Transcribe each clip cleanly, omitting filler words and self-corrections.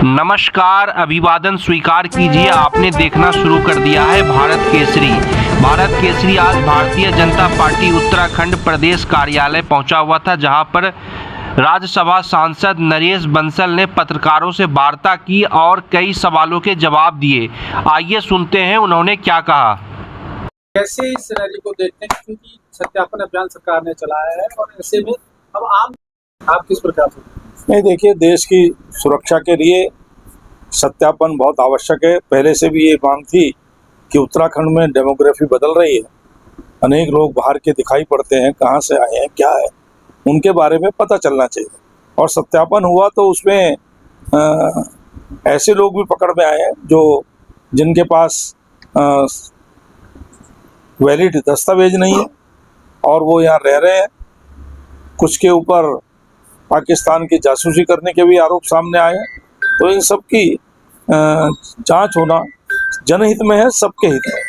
नमस्कार, अभिवादन स्वीकार कीजिए। आपने देखना शुरू कर दिया है भारत केसरी। भारत केसरी आज भारतीय जनता पार्टी उत्तराखंड प्रदेश कार्यालय पहुंचा हुआ था, जहां पर राज्यसभा सांसद नरेश बंसल ने पत्रकारों से वार्ता की और कई सवालों के जवाब दिए। आइए सुनते हैं उन्होंने क्या कहा। कैसे इस रैली को देखते हैं, क्योंकि सत्यापन अभियान सरकार ने चलाया है और ऐसे में अब आप किस प्रकार से? नहीं, देखिए, देश की सुरक्षा के लिए सत्यापन बहुत आवश्यक है। पहले से भी ये मांग थी कि उत्तराखंड में डेमोग्राफी बदल रही है, अनेक लोग बाहर के दिखाई पड़ते हैं, कहाँ से आए हैं, क्या है, उनके बारे में पता चलना चाहिए। और सत्यापन हुआ तो उसमें ऐसे लोग भी पकड़ में आए हैं जिनके पास वैलिड दस्तावेज नहीं है और वो यहाँ रह रहे हैं। कुछ के ऊपर पाकिस्तान की जासूसी करने के भी आरोप सामने आए हैं। तो इन सब की जांच होना जनहित में है, सबके हित में।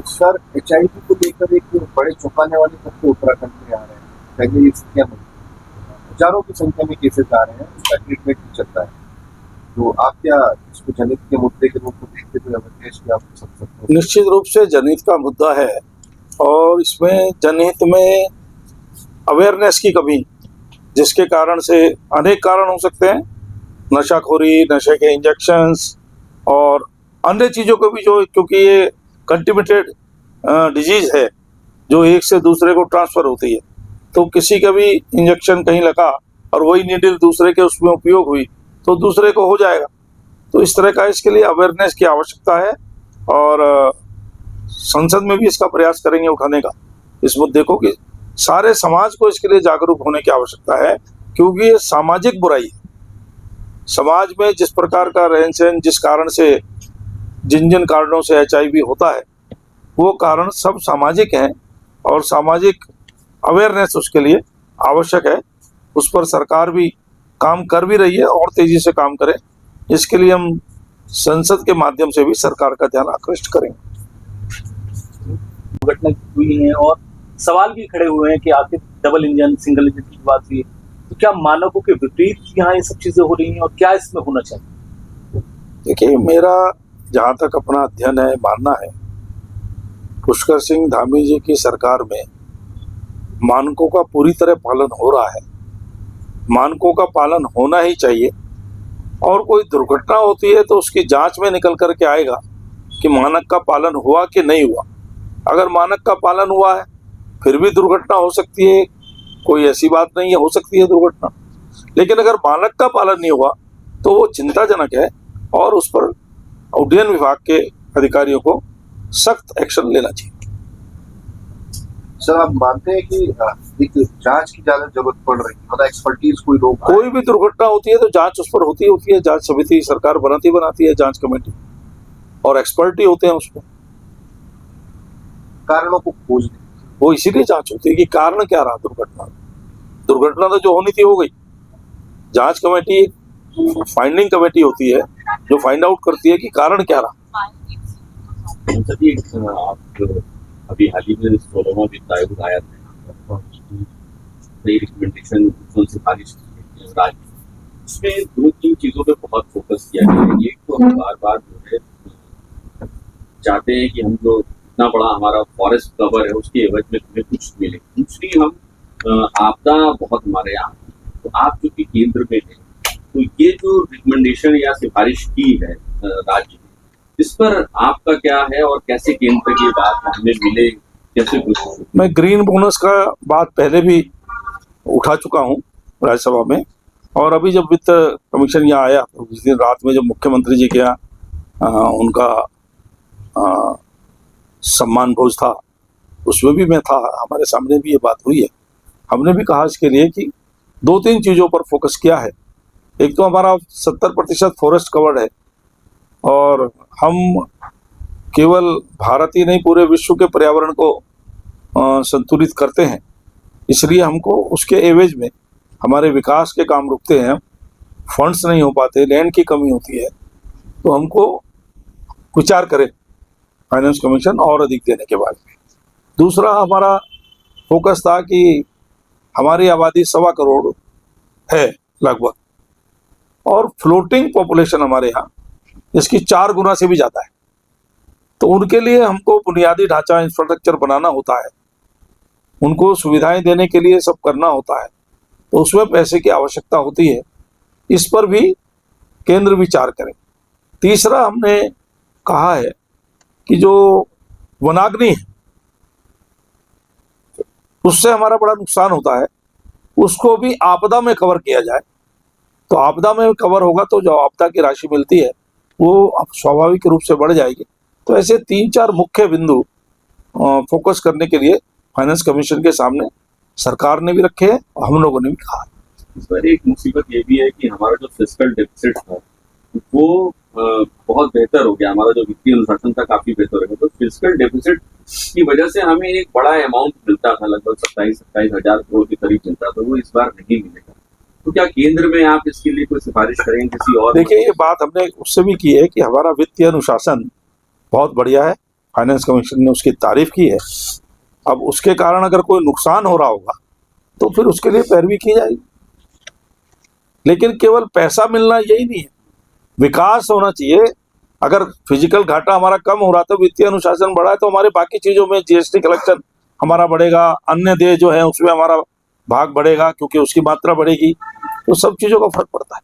सर, HIV को लेकर एक बड़े चौंकाने वाले तथ्य उत्तराखंड में आ रहे हैं। पहले स्थितियां हजारों की संख्या में केसेस आ रहे हैं, उसका ट्रीटमेंट भी चलता है। तो आप क्या इसको जनहित के मुद्दे के रूप में देखते हुए अवधेश में आप सकते हैं? निश्चित रूप से जनहित का मुद्दा है और इसमें जनहित में अवेयरनेस की कमी, जिसके कारण से अनेक कारण हो सकते हैं, नशाखोरी, नशे के इंजेक्शंस और अन्य चीज़ों को भी, जो क्योंकि ये कंटिमिनेटेड डिजीज है जो एक से दूसरे को ट्रांसफ़र होती है। तो किसी का भी इंजेक्शन कहीं लगा और वही नीडल दूसरे के उसमें उपयोग हुई तो दूसरे को हो जाएगा। तो इस तरह का, इसके लिए अवेयरनेस की आवश्यकता है और संसद में भी इसका प्रयास करेंगे उठाने का, इस मुद्दे को, कि सारे समाज को इसके लिए जागरूक होने की आवश्यकता है, क्योंकि ये सामाजिक बुराई है। समाज में जिस प्रकार का रहन सहन, जिस कारण से जिन कारणों से HIV होता है, वो कारण सब सामाजिक हैं और सामाजिक अवेयरनेस उसके लिए आवश्यक है। उस पर सरकार भी काम कर भी रही है और तेजी से काम करे। इसके लिए हम संसद के माध्यम से भी सरकार का ध्यान आकृष्ट करेंगे। घटना हुई है और सवाल भी खड़े हुए हैं कि आखिर डबल इंजन सिंगल इंजन की बात हुई, तो क्या मानकों के विपरीत यहाँ ये सब चीजें हो रही हैं और क्या इसमें होना चाहिए? देखिए, मेरा जहाँ तक अपना अध्ययन है, मानना है, पुष्कर सिंह धामी जी की सरकार में मानकों का पूरी तरह पालन हो रहा है। मानकों का पालन होना ही चाहिए और कोई दुर्घटना होती है तो उसकी जांच में निकल करके आएगा कि मानक का पालन हुआ कि नहीं हुआ। अगर मानक का पालन हुआ है फिर भी दुर्घटना हो सकती है, कोई ऐसी बात नहीं है, हो सकती है दुर्घटना। लेकिन अगर मानक का पालन नहीं हुआ तो वो चिंताजनक है और उस पर उड्डयन विभाग के अधिकारियों को सख्त एक्शन लेना चाहिए। सर, आप मानते हैं कि एक जांच की ज्यादा जरूरत पड़ रही है? मतलब एक्सपर्टीज कोई भी दुर्घटना होती है तो जांच उस पर होती है। जांच समिति सरकार बनाती है, जांच कमेटी, और एक्सपर्ट ही होते हैं उसमें। कारणों को खोजने, वो इसीलिए जांच होती है कि कारण क्या रहा दुर्घटना तो जो होनी थी हो गई। जांच कमेटी फाइंडिंग कमेटी होती है जो फाइंड आउट करती है कि कारण क्या रहा। आप अभी हाल ही में 16वां वित्त आयोग आया था, नई रिकमेंडेशन सिफारिश राज्य, इसमें 2-3 चीजों पे बहुत फोकस किया गया है। एक तो हम बार बार जो है चाहते हैं कि हम जो इतना बड़ा हमारा फॉरेस्ट कवर है उसके एवज में हमें कुछ मिले। दूसरी, हम आपदा बहुत हमारे यहाँ, तो आप जो कि केंद्र में है, तो ये जो रिकमेंडेशन या सिफारिश की है राज्य, इस पर आपका क्या है और कैसे केंद्र की बात हमें मिले, कैसे? मैं ग्रीन बोनस का बात पहले भी उठा चुका हूँ राज्यसभा में, और अभी जब वित्त कमीशन यहाँ आया तो उस दिन रात में जब मुख्यमंत्री जी के यहाँ उनका सम्मान भोज था, उसमें भी मैं था, हमारे सामने भी ये बात हुई है। हमने भी कहा इसके लिए कि 2-3 चीज़ों पर फोकस किया है। एक तो हमारा 70% फॉरेस्ट कवर्ड है और हम केवल भारत ही नहीं, पूरे विश्व के पर्यावरण को संतुलित करते हैं। इसलिए हमको उसके एवज में हमारे विकास के काम रुकते हैं, फंड्स नहीं हो पाते, लैंड की कमी होती है, तो हमको विचार करें फाइनेंस कमीशन और अधिक देने के बाद। दूसरा हमारा फोकस था कि हमारी आबादी 1.25 करोड़ है लगभग, और फ्लोटिंग पॉपुलेशन हमारे यहाँ इसकी 4 गुना से भी ज़्यादा है। तो उनके लिए हमको बुनियादी ढांचा इंफ्रास्ट्रक्चर बनाना होता है, उनको सुविधाएं देने के लिए सब करना होता है, तो उसमें पैसे की आवश्यकता होती है। इस पर भी केंद्र विचार करें। तीसरा हमने कहा है कि जो वनाग्नि है उससे हमारा बड़ा नुकसान होता है, उसको भी आपदा में कवर किया जाए। तो आपदा में कवर होगा तो जो आपदा की राशि मिलती है वो स्वाभाविक रूप से बढ़ जाएगी। तो ऐसे 3-4 मुख्य बिंदु फोकस करने के लिए फाइनेंस कमीशन के सामने सरकार ने भी रखे हैं और हम लोगों ने भी कहा। इस पर एक मुसीबत ये भी है कि हमारा जो फिस्कल डेफिसिट था वो बहुत बेहतर हो गया, हमारा जो वित्तीय अनुशासन था काफी बेहतर हो गया। तो फिस्कल डेफिसिट की वजह से हमें एक बड़ा अमाउंट मिलता था, लगभग 27 हजार करोड़ के करीब मिलता था, वो इस बार नहीं मिलेगा। तो क्या केंद्र में आप इसके लिए कोई सिफारिश करेंगे किसी और? देखिए, ये बात हमने उससे भी की है कि हमारा वित्तीय अनुशासन बहुत बढ़िया है, फाइनेंस कमीशन ने उसकी तारीफ की है। अब उसके कारण अगर कोई नुकसान हो रहा होगा तो फिर उसके लिए पैरवी की जाएगी। लेकिन केवल पैसा मिलना यही नहीं है, विकास होना चाहिए। अगर फिजिकल घाटा हमारा कम हो रहा तो वित्तीय अनुशासन बढ़ा है तो हमारे बाकी चीजों में जीएसटी कलेक्शन हमारा बढ़ेगा, अन्य देय जो है उसमें हमारा भाग बढ़ेगा क्योंकि उसकी मात्रा बढ़ेगी, तो सब चीजों का फर्क पड़ता है।